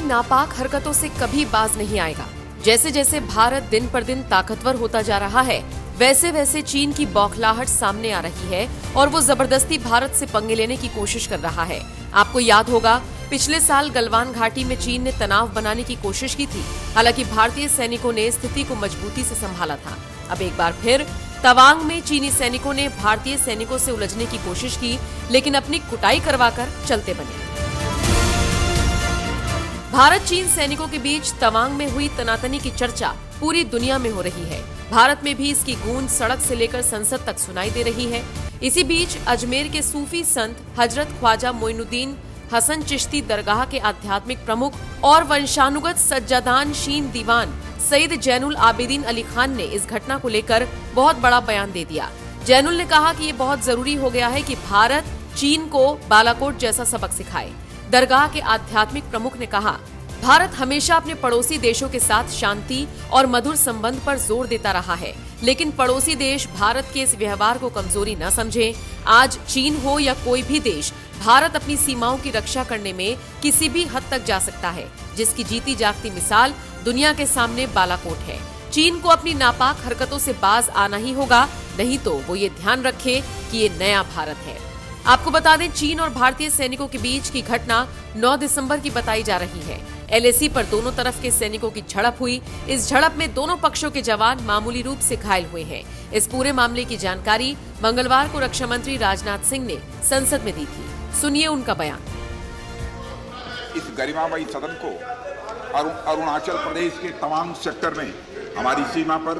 नापाक हरकतों से कभी बाज नहीं आएगा। जैसे जैसे भारत दिन पर दिन ताकतवर होता जा रहा है, वैसे वैसे चीन की बौखलाहट सामने आ रही है और वो जबरदस्ती भारत से पंगे लेने की कोशिश कर रहा है। आपको याद होगा, पिछले साल गलवान घाटी में चीन ने तनाव बनाने की कोशिश की थी। हालांकि भारतीय सैनिकों ने स्थिति को मजबूती से संभाला था। अब एक बार फिर तवांग में चीनी सैनिकों ने भारतीय सैनिकों से उलझने की कोशिश की, लेकिन अपनी कुटाई करवाकर चलते बने। भारत चीन सैनिकों के बीच तवांग में हुई तनातनी की चर्चा पूरी दुनिया में हो रही है। भारत में भी इसकी गूंज सड़क से लेकर संसद तक सुनाई दे रही है। इसी बीच अजमेर के सूफी संत हजरत ख्वाजा मोइनुद्दीन हसन चिश्ती दरगाह के आध्यात्मिक प्रमुख और वंशानुगत सज्जादान शीन दीवान सईद जैनुल आबिदीन अली खान ने इस घटना को लेकर बहुत बड़ा बयान दे दिया। जैनुल ने कहा कि ये बहुत जरूरी हो गया है कि भारत चीन को बालाकोट जैसा सबक सिखाए। दरगाह के आध्यात्मिक प्रमुख ने कहा, भारत हमेशा अपने पड़ोसी देशों के साथ शांति और मधुर संबंध पर जोर देता रहा है, लेकिन पड़ोसी देश भारत के इस व्यवहार को कमजोरी न समझें। आज चीन हो या कोई भी देश, भारत अपनी सीमाओं की रक्षा करने में किसी भी हद तक जा सकता है, जिसकी जीती जागती मिसाल दुनिया के सामने बालाकोट है। चीन को अपनी नापाक हरकतों से बाज आना ही होगा, नहीं तो वो ये ध्यान रखे कि ये नया भारत है। आपको बता दें, चीन और भारतीय सैनिकों के बीच की घटना 9 दिसंबर की बताई जा रही है। LAC पर दोनों तरफ के सैनिकों की झड़प हुई। इस झड़प में दोनों पक्षों के जवान मामूली रूप से घायल हुए हैं। इस पूरे मामले की जानकारी मंगलवार को रक्षा मंत्री राजनाथ सिंह ने संसद में दी थी। सुनिए उनका बयान। इस गरिमामयी सदन को अरुणाचल प्रदेश के तवांग सेक्टर में हमारी सीमा पर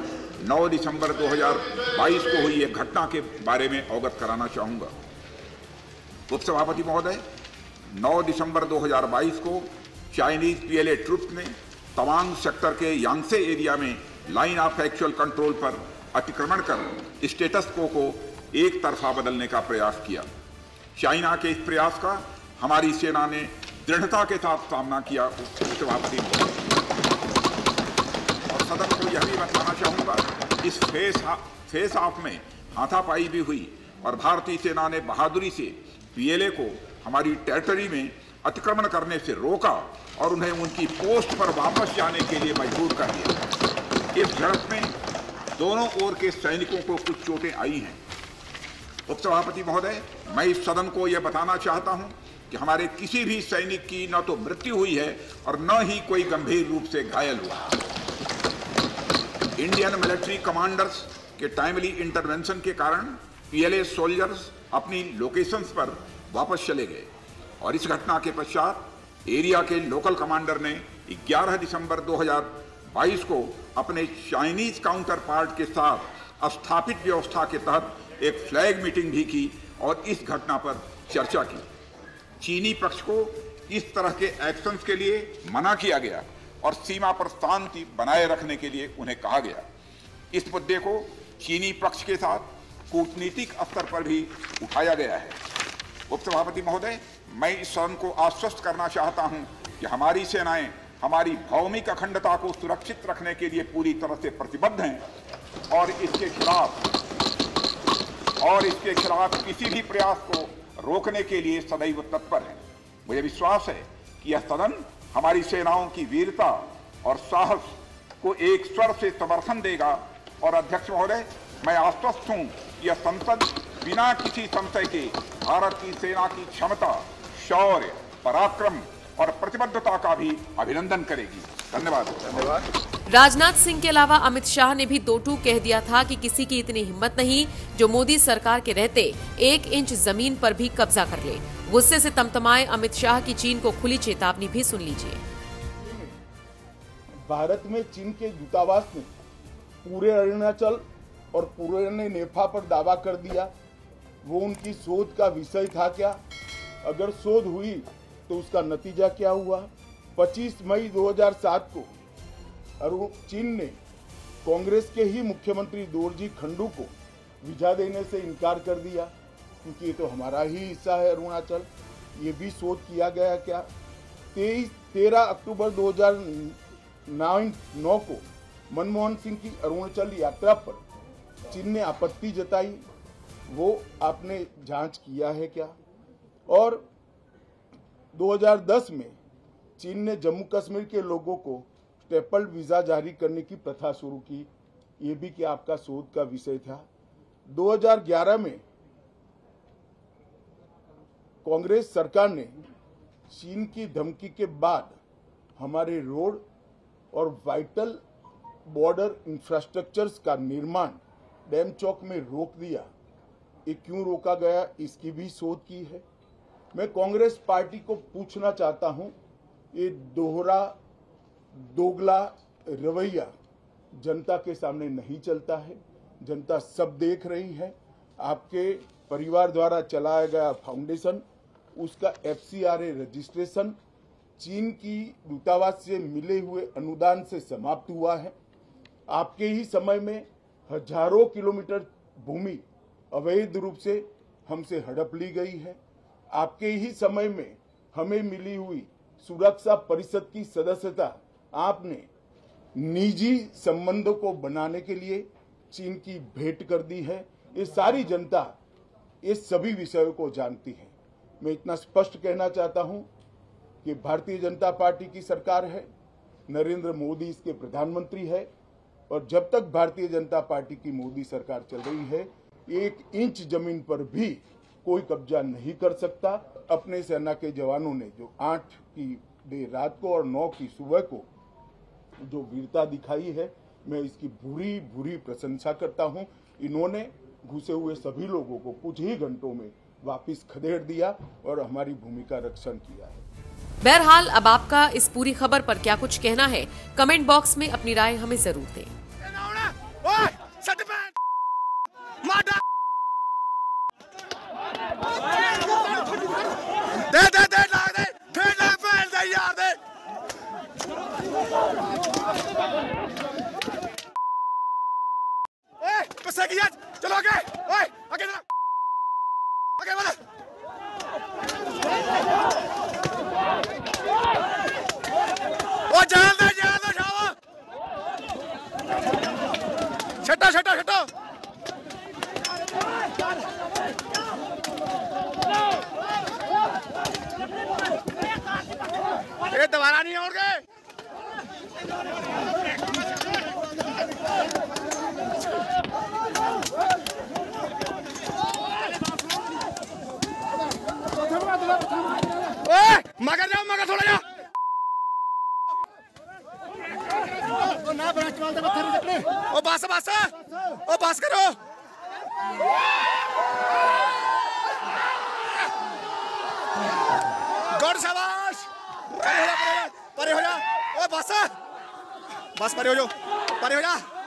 9 दिसंबर 2022 को हुई एक घटना के बारे में अवगत कराना चाहूंगा। उपसभापति महोदय, 9 दिसंबर 2022 को चाइनीज PLA ट्रुप्स ने तवांग सेक्टर के यांगसे एरिया में लाइन ऑफ एक्चुअल कंट्रोल पर अतिक्रमण कर स्टेटस को एक तरफा बदलने का प्रयास किया। चाइना के इस प्रयास का हमारी सेना ने दृढ़ता के साथ सामना किया। उपसभापति महोदय, और सदन को यह भी बताना चाहूंगा, इस फेस ऑफ में हाथापाई भी हुई और भारतीय सेना ने बहादुरी से PLA को हमारी टेरिटरी में अतिक्रमण करने से रोका और उन्हें उनकी पोस्ट पर वापस जाने के लिए मजबूर कर दिया। इस झड़प में दोनों ओर के सैनिकों को कुछ चोटें आई हैं। उपसभापति महोदय, मैं इस सदन को यह बताना चाहता हूं कि हमारे किसी भी सैनिक की न तो मृत्यु हुई है और न ही कोई गंभीर रूप से घायल हुआ। इंडियन मिलिट्री कमांडर्स के टाइमली इंटरवेंशन के कारण PLA सोल्जर्स अपनी लोकेशंस पर वापस चले गए और इस घटना के पश्चात एरिया के लोकल कमांडर ने 11 दिसंबर 2022 को अपने चाइनीज काउंटर पार्ट के साथ स्थापित व्यवस्था के तहत एक फ्लैग मीटिंग भी की और इस घटना पर चर्चा की। चीनी पक्ष को इस तरह के एक्शंस के लिए मना किया गया और सीमा पर शांति बनाए रखने के लिए उन्हें कहा गया। इस मुद्दे को चीनी पक्ष के साथ कूटनीतिक स्तर पर भी उठाया गया है। उपसभापति महोदय, मैं इस सदन को आश्वस्त करना चाहता हूं कि हमारी सेनाएं हमारी भौमिक अखंडता को सुरक्षित रखने के लिए पूरी तरह से प्रतिबद्ध हैं और इसके खिलाफ किसी भी प्रयास को रोकने के लिए सदैव तत्पर हैं। मुझे विश्वास है कि यह सदन हमारी सेनाओं की वीरता और साहस को एक स्वर से समर्थन देगा और अध्यक्ष महोदय, मैं आश्वस्त हूं कि यह संसद बिना किसी संशय के भारत की सेना की क्षमता, शौर्य, पराक्रम और प्रतिबद्धता का भी अभिनंदन करेगी। धन्यवाद। राजनाथ सिंह के अलावा अमित शाह ने भी दो टूक कह दिया था कि किसी की इतनी हिम्मत नहीं जो मोदी सरकार के रहते 1 इंच जमीन पर भी कब्जा कर ले। गुस्से से तमतमाए अमित शाह की चीन को खुली चेतावनी भी सुन लीजिए। भारत में चीन के दूतावास ने पूरे अरुणाचल और पूरे नेफा पर दावा कर दिया। वो उनकी शोध का विषय था क्या? अगर शोध हुई तो उसका नतीजा क्या हुआ? 25 मई 2007 को चीन ने कांग्रेस के ही मुख्यमंत्री दोरजी खंडू को वीजा देने से इनकार कर दिया, क्योंकि ये तो हमारा ही हिस्सा है अरुणाचल। ये भी शोध किया गया क्या? 13 अक्टूबर 2009 को मनमोहन सिंह की अरुणाचल यात्रा पर चीन ने आपत्ति जताई, वो आपने जांच किया है क्या? और 2010 में चीन ने जम्मू कश्मीर के लोगों को स्टेपल्ड वीजा जारी करने की प्रथा शुरू की, ये भी क्या आपका शोध का विषय था। 2011 में कांग्रेस सरकार ने चीन की धमकी के बाद हमारे रोड और वाइटल बॉर्डर इंफ्रास्ट्रक्चर्स का निर्माण डैम चौक में रोक दिया। ये क्यों रोका गया, इसकी भी शोध की है। मैं कांग्रेस पार्टी को पूछना चाहता हूं, ये दोगला रवैया जनता के सामने नहीं चलता है। जनता सब देख रही है। आपके परिवार द्वारा चलाया गया फाउंडेशन, उसका FCRA रजिस्ट्रेशन चीन की दूतावास से मिले हुए अनुदान से समाप्त हुआ है। आपके ही समय में हजारों किलोमीटर भूमि अवैध रूप से हमसे हड़प ली गई है। आपके ही समय में हमें मिली हुई सुरक्षा परिषद की सदस्यता आपने निजी संबंधों को बनाने के लिए चीन की भेंट कर दी है। ये सारी जनता ये सभी विषयों को जानती है। मैं इतना स्पष्ट कहना चाहता हूं कि भारतीय जनता पार्टी की सरकार है, नरेंद्र मोदी इसके प्रधानमंत्री है, और जब तक भारतीय जनता पार्टी की मोदी सरकार चल रही है, 1 इंच जमीन पर भी कोई कब्जा नहीं कर सकता। अपने सेना के जवानों ने जो 8 की देर रात को और 9 की सुबह को जो वीरता दिखाई है, मैं इसकी बुरी बुरी प्रशंसा करता हूं। इन्होंने घुसे हुए सभी लोगों को कुछ ही घंटों में वापस खदेड़ दिया और हमारी भूमि का रक्षण किया है। बहरहाल अब आपका इस पूरी खबर पर क्या कुछ कहना है, कमेंट बॉक्स में अपनी राय हमें जरूर दें। चलो आगे, आगे चलो, आगे बोलो। ओ जान दे शावा, छट्टा छट्टा छट्टा। ये दोबारा नहीं होंगे। मगर जाओ, मगर थोड़ा जाओ। ओ बस बस, ओ बस करो। गुड शाबाश, परे हो जा, ओ बस बस परे हो जाओ, परे हो जा।